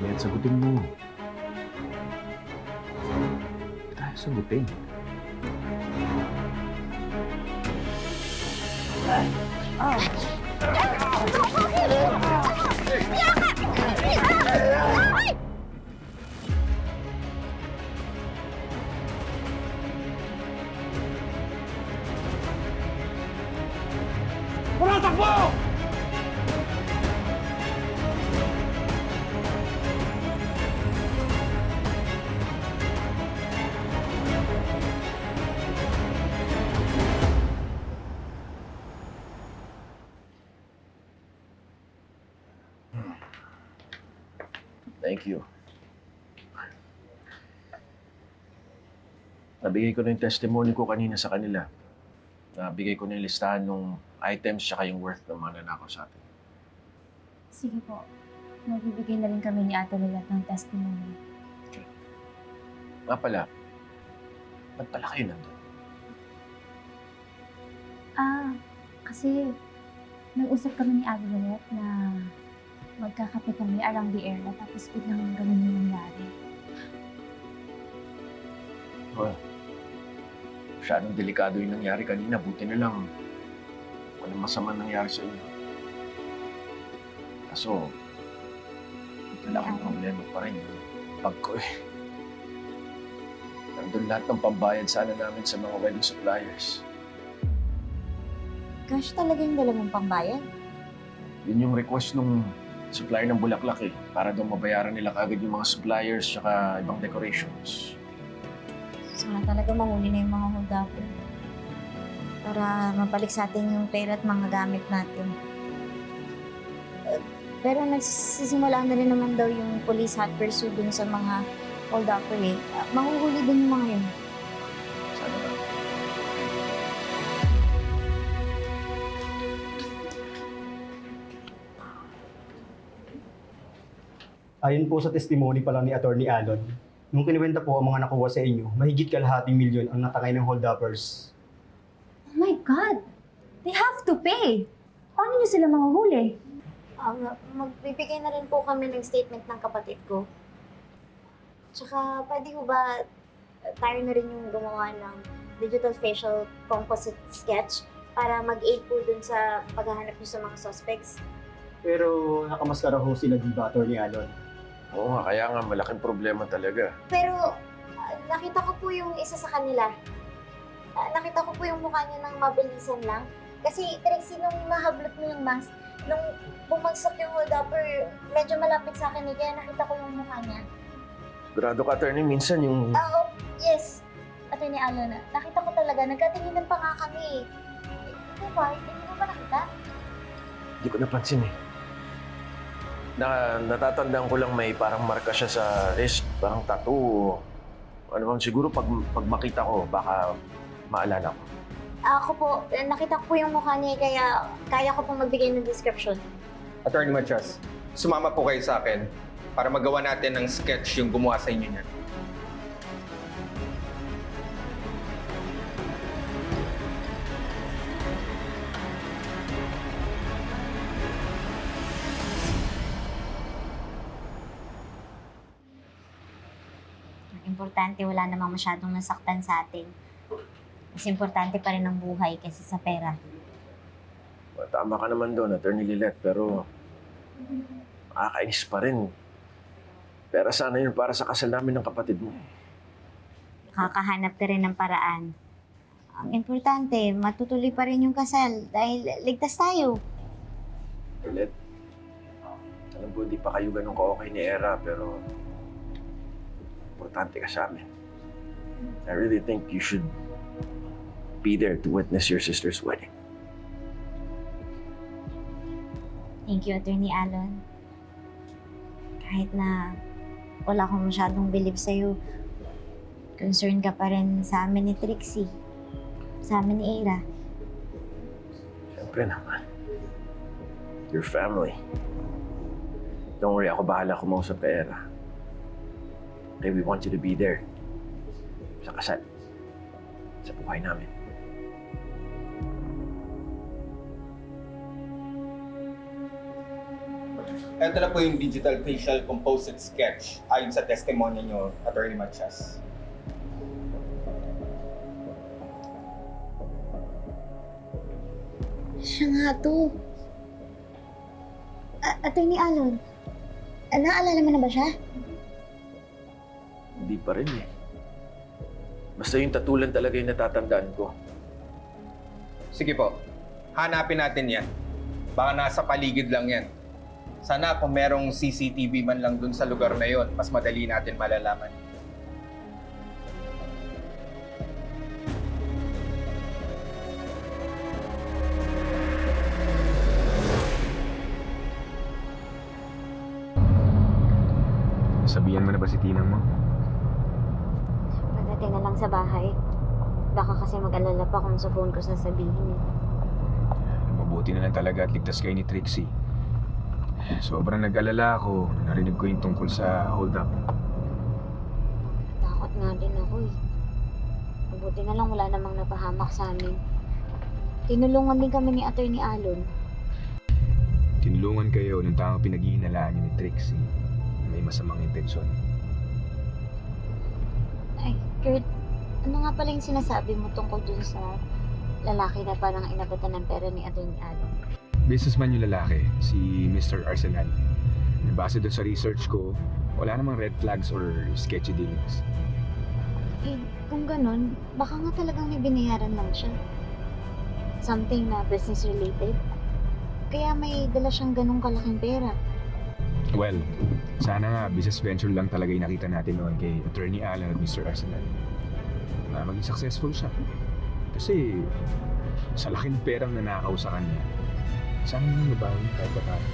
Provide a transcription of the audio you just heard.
Let, sagutin mo. Hindi tayo sagutin. Thank you. Nabigay ko na yung testimony ko kanina sa kanila. Nabigay ko na yung listahan ng items tsaka yung worth ng mga nanakaw sa atin. Sige po. Magbibigay na rin kami ni Ate Lilet ng testimony. Nga pala, ba't pala kayo nandun? Kasi nag-usap kami ni Ate Lilet na magkakape kami around the area tapos biglang ganun yung nangyari. Well, masyadong delikado yung nangyari kanina. Buti na lang walang masama nangyari sa inyo. Kaso, malaking problema pa rin yung bag ko eh. Nandun lahat ng pambayad sana namin sa mga wedding suppliers. Gosh, talaga yung dala mong pambayad? Yun yung request nung supplier ng bulaklak eh. Para daw mabayaran nila kagad yung mga suppliers tsaka ibang decorations. Sana talaga mahuli na yung mga hold-upper. Para mabalik sa atin yung pera at mga gamit natin. Pero nagsisimula na rin naman daw yung police hot pursuit dun sa mga hold-upper eh. Mahuhuli din yung mga yun. Sana ba? Ayon po sa testimony pa lang ni Attorney Alon, nung kinuwenta po ang mga nakuha sa inyo, mahigit kalahating milyon ang natangay ng hold-uppers. Oh my God! They have to pay! Paano niyo sila mahuhuli? Magbibigay na rin po kami ng statement ng kapatid ko. Tsaka pwede ko ba tayo na rin yung gumawa ng digital facial composite sketch para mag-aid po dun sa paghahanap niyo sa mga suspects? Pero nakamaskara ho sila, di ba, Attorney Alon? Oo nga, kaya nga malaking problema talaga. Pero nakita ko po yung isa sa kanila. Nakita ko po yung mukha niya ng mabilisan lang. Kasi Trixie, nung nahablot mo yung mask, nung bumagsak yung hold-upper, medyo malapit sa akin eh, kaya nakita ko yung mukha niya. Grado ka, attorney, minsan yung... Yes. Attorney Alon, nakita ko talaga, nagkatinginan pa nga kami eh. Ikaw ba? Hindi mo ba nakita? Hindi ko napansin eh. Natatandaan ko lang may parang marka siya sa wrist, parang tattoo. Ano bang siguro pag makita ko, baka maalala ko. Ako po, nakita ko po yung mukha niya kaya kaya ko pong magbigay ng description. Attorney Matias, sumama po kayo sa akin para magawa natin ng sketch yung gumawa sa inyo niyan. Importante, wala namang masyadong nasaktan sa atin. Mas importante pa rin ang buhay kaysa sa pera. Tama ka naman doon, Attorney Lilet, pero nakakainis pa rin. Pera sana yun para sa kasal namin ng kapatid mo. Kakahanap ka rin ng paraan. Ang importante, matutuloy pa rin yung kasal dahil ligtas tayo. Lilet, alam ko di pa kayo ganun ka-okay ni Era, pero importante ka sa amin. I really think you should be there to witness your sister's wedding. Thank you, Attorney Alon. Kahit na wala akong masyadong believe sa'yo, concern ka pa rin sa amin ni Trixie, sa amin ni Era. Siyempre naman. Your family. Don't worry, ako bahala kumausap kay Era. Okay, we want you to be there. Sa kasal. Sa buhay namin. Ito na po yung digital facial composite sketch ayon sa testimonya nyo, Attorney Matias. Siya nga to. Attorney Alon, naalala mo na ba siya? Hindi pa rin eh. Basta yung tatulan talaga yung natatandaan ko. Sige po, hanapin natin yan. Baka nasa paligid lang yan. Sana kung merong CCTV man lang dun sa lugar na yon, mas madali natin malalaman. Sabihan mo na ba si Tinang mo? Pagdating na lang sa bahay. Baka kasi mag-alala pa kung sa phone ko sasabihin eh. Mabuti na lang talaga at ligtas kayo ni Trixie. Sobrang nag-alala ako. Narinig ko yung tungkol sa hold-up. Takot nga din ako eh. Mabuti na lang wala namang napahamak sa amin. Tinulungan din kami ni Attorney Alon. Tinulungan kayo ng tamang pinag-iinalaan niyo ni Trixie na may masamang intensyon. Ay, Kurt, ano nga pala yung sinasabi mo tungkol dun sa lalaki na parang inabatan ng pera ni Attorney Alon? Businessman yung lalaki, si Mr. Arsenal. Base doon sa research ko, wala namang red flags or sketchy dealings. Eh, kung ganun, baka nga talagang may binayaran lang siya. Something na business related. Kaya may dala siyang ganung kalaking pera. Well, sana nga business venture lang talaga yung nakita natin noon kay Attorney Allen at Mr. Arsenal. Na maging successful siya. Kasi sa laking perang nanakaw sa kanya, sana naman mabawi kahit pa tayo.